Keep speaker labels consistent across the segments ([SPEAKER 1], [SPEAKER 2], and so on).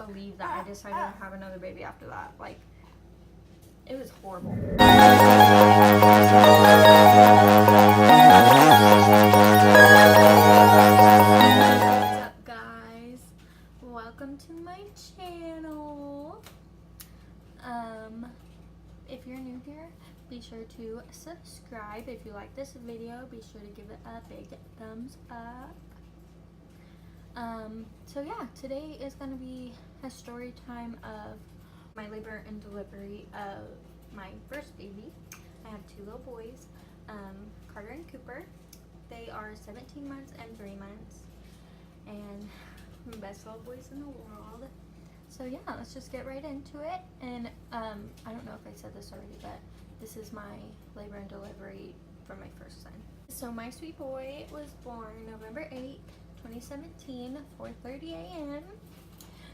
[SPEAKER 1] believe that I decided to have another baby after that. Like, it was horrible. What's up, guys? Welcome to my channel. If you're new here, be sure to subscribe. If you like this video, be sure to give it a big thumbs up. So yeah, today is going to be a story time of my labor and delivery of my first baby. I have two little boys, Carter and Cooper. They are 17 months and 3 months, and the best little boys in the world. So yeah, let's just get right into it. And I don't know if I said this already, but this is my labor and delivery for my first son. So my sweet boy was born November 8th, 2017, 4:30 a.m.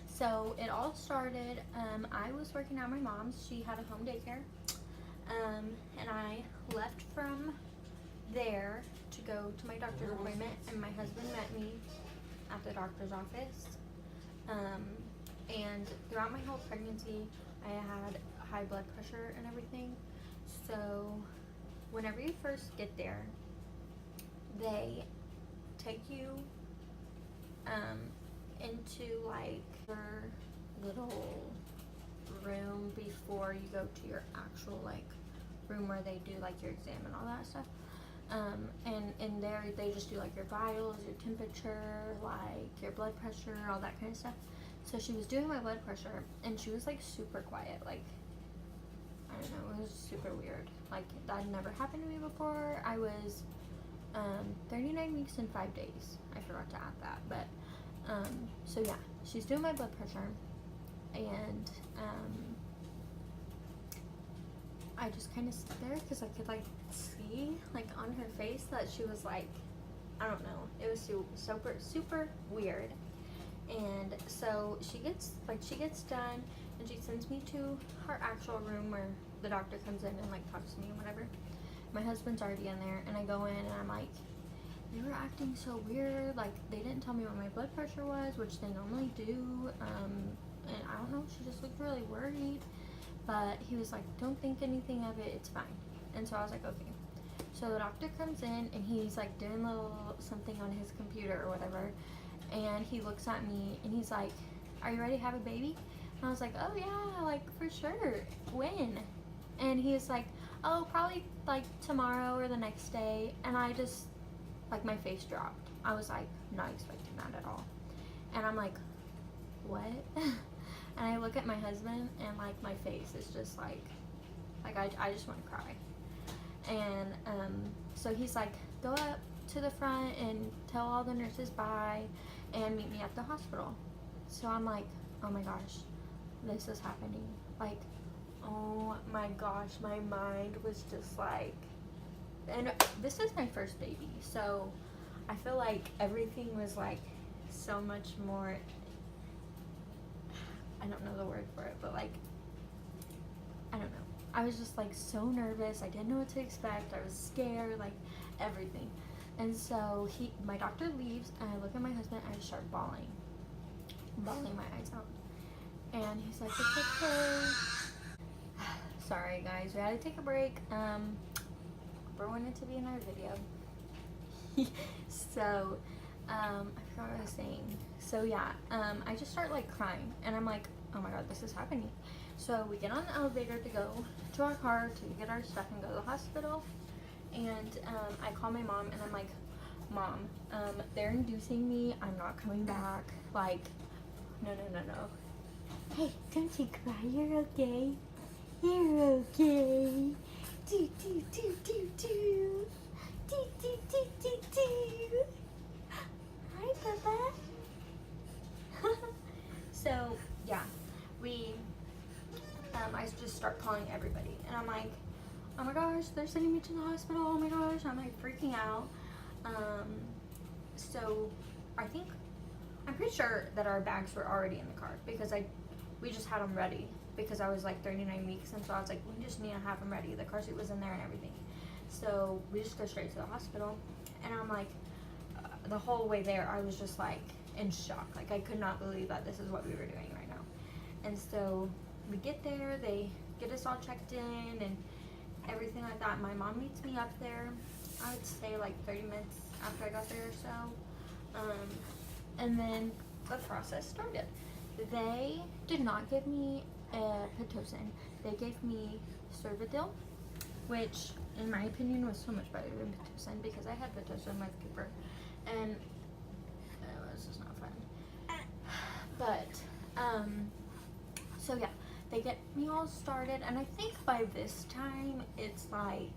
[SPEAKER 1] So it all started, I was working at my mom's. She had a home daycare, and I left from there to go to my doctor's appointment, and my husband met me at the doctor's office. And throughout my whole pregnancy, I had high blood pressure and everything. So whenever you first get there, they take you into like your little room before you go to your actual like room where they do like your exam and all that stuff. And in there they just do like your vitals, your temperature, like your blood pressure, all that kind of stuff. So she was doing my blood pressure, and she was like super quiet. Like, I don't know, it was super weird. Like, that had never happened to me before. I was 39 weeks and 5 days. I forgot to add that, but so yeah, she's doing my blood pressure, and I just kind of sit there because I could like see like on her face that she was like, I don't know, it was super weird. And so she gets done, and she sends me to her actual room where the doctor comes in and like talks to me and whatever. My husband's already in there, and I go in and I'm like, they were acting so weird. Like, they didn't tell me what my blood pressure was, which they normally do. And I don't know, she just looked really worried. But he was like, don't think anything of it, it's fine. And so I was like, okay. So the doctor comes in, and he's like doing a little something on his computer or whatever. And he looks at me, and he's like, are you ready to have a baby? And I was like, oh yeah, like for sure. When? And he was like, oh, probably like tomorrow or the next day. And I just, like, my face dropped. I was like, not expecting that at all. And I'm like, what? And I look at my husband, and like my face is just like I just want to cry. And so he's like, go up to the front and tell all the nurses bye and meet me at the hospital. So I'm like, oh my gosh, this is happening. Like, oh my gosh, my mind was just like, and this is my first baby, so I feel like everything was like so much more, I don't know the word for it, but like, I don't know. I was just like so nervous. I didn't know what to expect. I was scared, like everything. And so my doctor leaves, and I look at my husband, and I just start bawling my eyes out. And he's like, it's okay. Sorry guys, we had to take a break. We're wanting to be in our video. So, I forgot what I was saying. So yeah, I just start like crying, and I'm like, oh my god, this is happening. So we get on the elevator to go to our car to get our stuff and go to the hospital. And I call my mom, and I'm like, Mom, they're inducing me. I'm not coming back. Like, no. Hey, don't you cry. You're okay. You're okay. Do. Hi, Papa. So, yeah, I just start calling everybody, and I'm like, oh my gosh, they're sending me to the hospital. Oh my gosh, I'm like freaking out. So I'm pretty sure that our bags were already in the car, because we just had them ready, because I was like 39 weeks, and so I was like, we just need to have them ready. The car seat was in there and everything. So we just go straight to the hospital, and I'm like, the whole way there, I was just like in shock. Like, I could not believe that this is what we were doing right now. And so we get there, they get us all checked in and everything like that. My mom meets me up there, I would say like 30 minutes after I got there or so. And then the process started. They did not give me Pitocin. They gave me Cervidil, which in my opinion was so much better than Pitocin because I had Pitocin with Cooper, and it was just not fun. But so yeah, they get me all started, and I think by this time it's like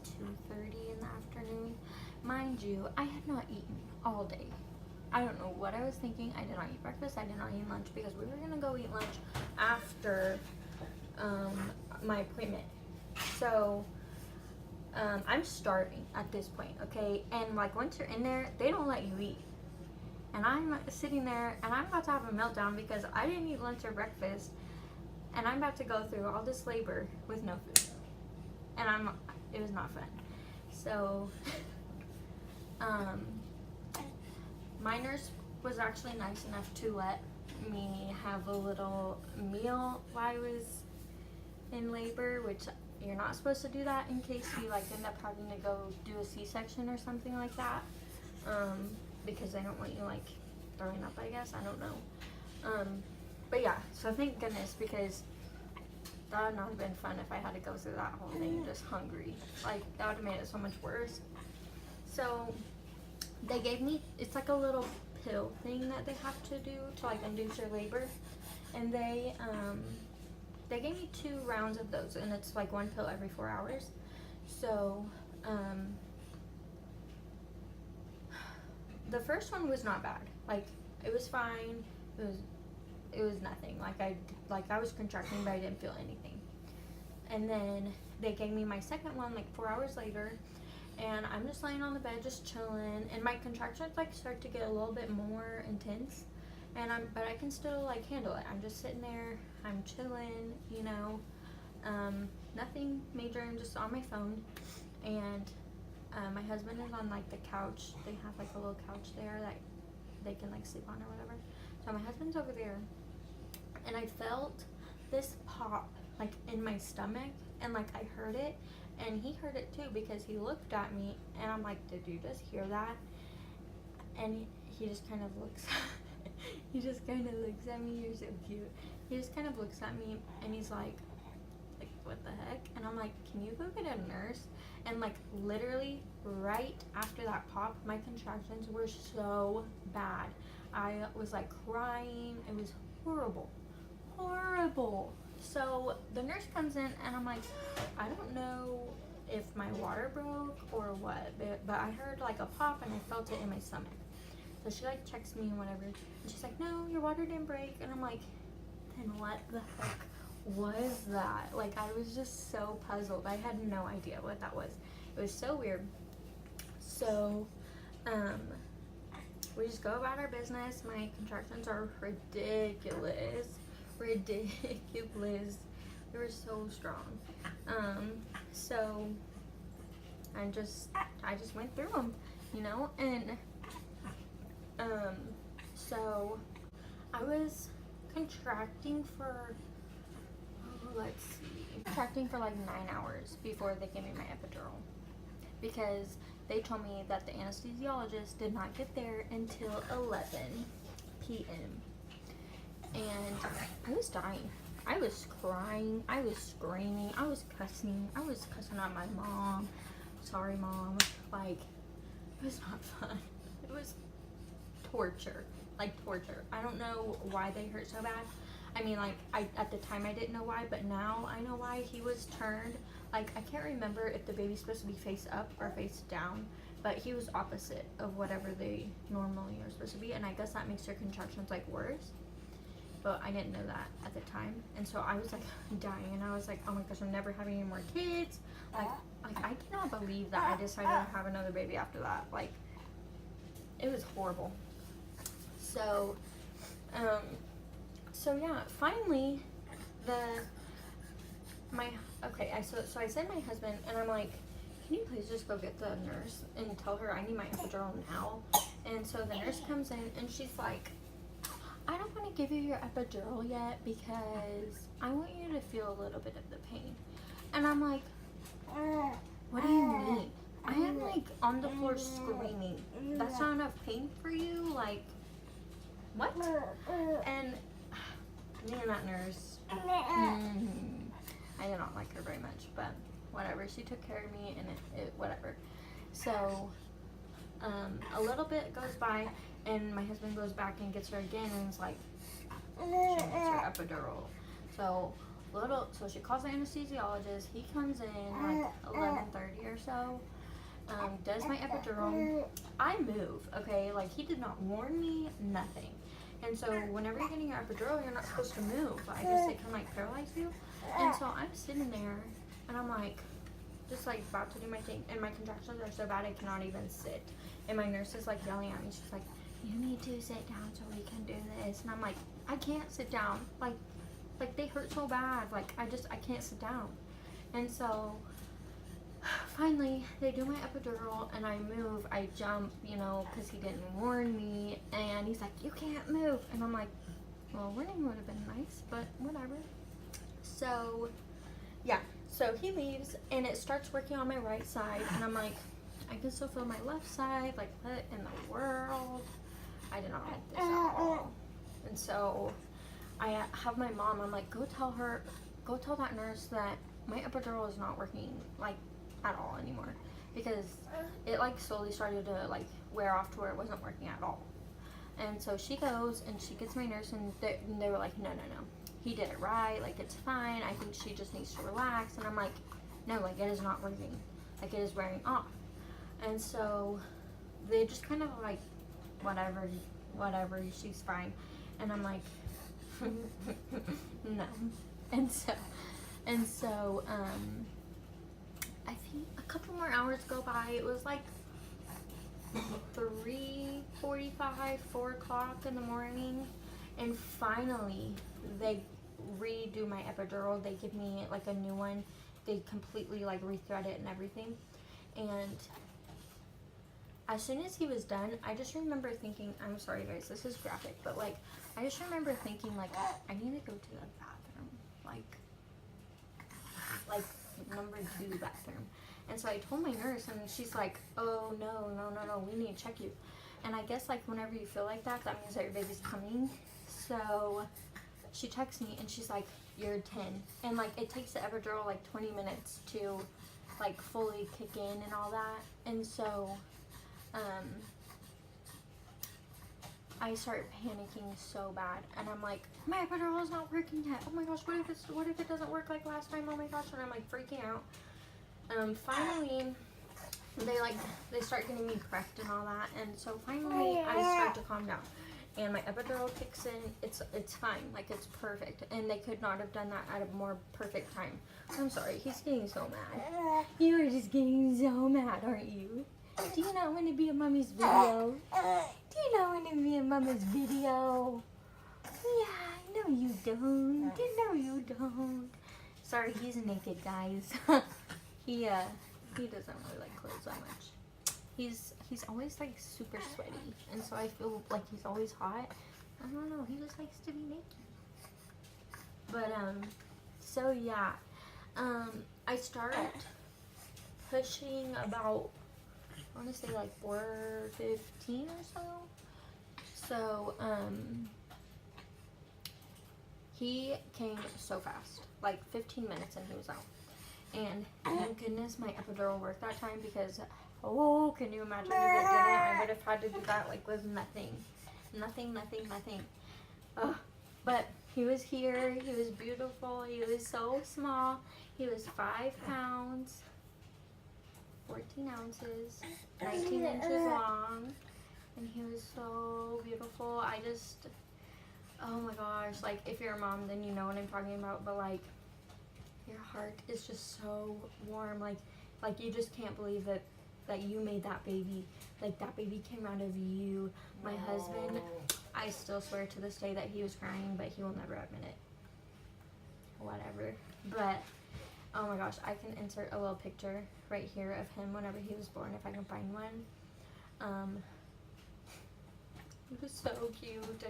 [SPEAKER 1] 2:30 in the afternoon. Mind you, I had not eaten all day. I don't know what I was thinking. I did not eat breakfast. I did not eat lunch because we were gonna go eat lunch after my appointment. So I'm starving at this point, okay? And like once you're in there, they don't let you eat. And I'm sitting there and I'm about to have a meltdown because I didn't eat lunch or breakfast, and I'm about to go through all this labor with no food. And it was not fun. So my nurse was actually nice enough to let me have a little meal while I was in labor, which you're not supposed to do that in case you like end up having to go do a C-section or something like that, because they don't want you like throwing up, I guess. I don't know. But yeah, so thank goodness, because that would not have been fun if I had to go through that whole thing just hungry. Like, that would have made it so much worse. So they gave me, it's like a little pill thing that they have to do to like induce your labor, and they gave me 2 rounds of those, and it's like 1 pill every 4 hours. So the first one was not bad. Like, it was fine. It was nothing. Like I was contracting, but I didn't feel anything. And then they gave me my second one like 4 hours later, and I'm just laying on the bed just chilling, and my contractions like start to get a little bit more intense, but I can still like handle it. I'm just sitting there, I'm chilling, you know, nothing major. I'm just on my phone, and my husband is on like the couch. They have like a little couch there that they can like sleep on or whatever. So my husband's over there, and I felt this pop like in my stomach, and like I heard it, and he heard it too because he looked at me, and I'm like, did you just hear that? And he just kind of looks he just kind of looks at me. You're so cute. He just kind of looks at me, and he's like what the heck? And I'm like, can you go get a nurse? And like literally right after that pop, my contractions were so bad. I was like crying. It was horrible. So the nurse comes in, and I'm like, I don't know if my water broke or what, but I heard like a pop, and I felt it in my stomach. So she like checks me and whatever, and she's like, no, your water didn't break. And I'm like, then what the heck was that? Like, I was just so puzzled. I had no idea what that was. It was so weird. So we just go about our business. My contractions are ridiculous. They were so strong. So I just went through them, you know. And so I was contracting for like 9 hours before they gave me my epidural, because they told me that the anesthesiologist did not get there until 11 p.m. and I was dying. I was crying, I was screaming, I was cussing out my mom. Sorry, Mom. Like, it was not fun. It was torture. Like, torture. I don't know why they hurt so bad. I mean, like, at the time I didn't know why, but now I know why. He was turned. Like, I can't remember if the baby's supposed to be face up or face down, but he was opposite of whatever they normally are supposed to be, and I guess that makes your contractions, like, worse. But I didn't know that at the time, and so I was, like, dying, and I was like, oh my gosh, I'm never having any more kids. Like I cannot believe that I decided to have another baby after that. Like, it was horrible. So, so yeah, finally, so I sent my husband, and I'm like, can you please just go get the nurse and tell her I need my epidural now? And so the nurse comes in, and she's like, I don't want to give you your epidural yet because I want you to feel a little bit of the pain. And I'm like, what do you mean? I am like on the floor screaming. That's not enough pain for you? Like, what? And me and that nurse, I did not like her very much, but whatever. She took care of me and it whatever. So, a little bit goes by and my husband goes back and gets her again and is like, she needs her epidural. So she calls the anesthesiologist. He comes in like 11:30 or so. Does my epidural. I move, okay? Like, he did not warn me, nothing. And so whenever you're getting your epidural, you're not supposed to move. I guess it can like paralyze you. And so I'm sitting there and I'm like, just like about to do my thing, and my contractions are so bad I cannot even sit. And my nurse is like yelling at me. She's like, you need to sit down so we can do this. And I'm like, I can't sit down. Like they hurt so bad. Like I can't sit down. And so finally they do my epidural and I move. I jump, you know, because he didn't warn me. And he's like, you can't move. And I'm like, well, warning would have been nice, but whatever. So yeah, so he leaves and it starts working on my right side. And I'm like, I can still feel my left side. Like, what in the world? I did not like this at all. And so I have my mom, I'm like, go tell that nurse that my epidural is not working like at all anymore, because it like slowly started to like wear off to where it wasn't working at all. And so she goes and she gets my nurse and they were like, no, he did it right, like it's fine, I think she just needs to relax. And I'm like, no, like it is not working, like it is wearing off. And so they just kind of like, whatever, she's fine. And I'm like, no. And so I think a couple more hours go by. It was like 3:45, 4 o'clock in the morning, and finally they redo my epidural. They give me like a new one. They completely like rethread it and everything. And as soon as he was done, I just remember thinking, I'm sorry guys, this is graphic, but like I just remember thinking like, I need to go to the bathroom, like number 2 bathroom. And so I told my nurse and she's like, oh no, we need to check you. And I guess like whenever you feel like that means that your baby's coming. So she texts me and she's like, you're 10. And like it takes the epidural like 20 minutes to like fully kick in and all that. And so I start panicking so bad, and I'm like, my epidural is not working yet. Oh my gosh, what if it doesn't work like last time? Oh my gosh, and I'm like freaking out. Finally, they start getting me prepped and all that, and so finally I start to calm down, and my epidural kicks in. It's fine, like it's perfect, and they could not have done that at a more perfect time. I'm sorry, he's getting so mad. You are just getting so mad, aren't you? Do you not want to be in Mommy's video? Do you not want to be in Mama's video? Yeah, no you don't. No you don't. Sorry, he's naked, guys. He doesn't really like clothes that much. He's always like super sweaty, and so I feel like he's always hot. I don't know, he just likes to be naked. But so yeah, I start pushing about, I want to say like 4:15 or so. So he came so fast, like 15 minutes and he was out. And thank goodness my epidural worked that time, because oh, can you imagine if it didn't? I would have had to do that like with nothing. But he was here, he was beautiful, he was so small. He was 5 pounds, 14 ounces, 19 inches long, and he was so beautiful. Oh my gosh, like if you're a mom then you know what I'm talking about, but like your heart is just so warm, like you just can't believe that you made that baby, like that baby came out of you. My husband, I still swear to this day that he was crying, but he will never admit it. Whatever. But oh my gosh, I can insert a little picture right here of him whenever he was born if I can find one. He was so cute.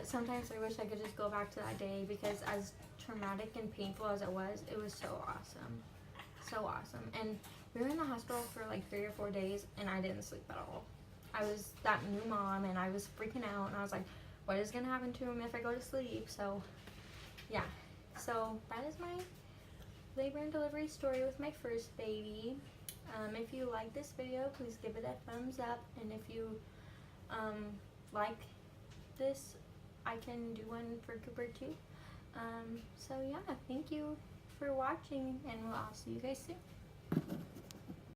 [SPEAKER 1] Sometimes I wish I could just go back to that day because as traumatic and painful as it was so awesome. So awesome. And we were in the hospital for like 3 or 4 days and I didn't sleep at all. I was that new mom and I was freaking out and I was like, what is going to happen to him if I go to sleep? So, yeah. So, that is my labor and delivery story with my first baby. If you like this video, please give it a thumbs up. And if you like this, I can do one for Cooper too. So yeah, thank you for watching and I'll see you guys soon.